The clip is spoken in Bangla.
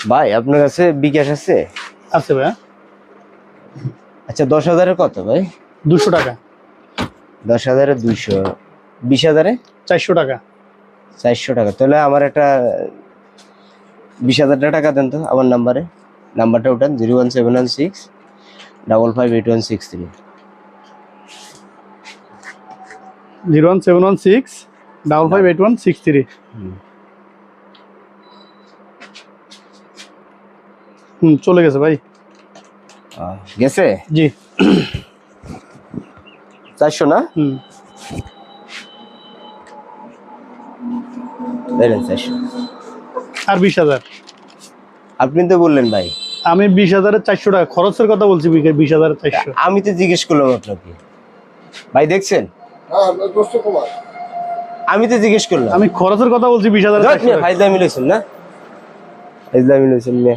ভাই আপনার কাছে বিকাশ আছে? আছে ভাই। আচ্ছা 10,000-এর কত ভাই? 200 টাকা। 10,000-এ 200, 20,000-এ 400 টাকা। 400 টাকা। তাহলে আমার একটা 20,000 টাকা দেন তো আমার নাম্বারে। নাম্বারটা উঠান 01716 558163। 01716 558163। চলে গেছে ভাই। গেছে? জি। 400 না? দেন 400। আর 20,000। আপনি তো বললেন ভাই। আমি 20,000-এর 400 টাকা খরচের কথা বলছি। 20,000-এর 400। আমি তো জিজ্ঞেস করলাম আপনাকে। ভাই দেখছেন? আমি তো জিজ্ঞেস করলাম। আমি খরচের কথা বলছি 20,000-এর 400 টাকা। ফাইজলামি লইছেন না? ফাইজলামি লইছেন না?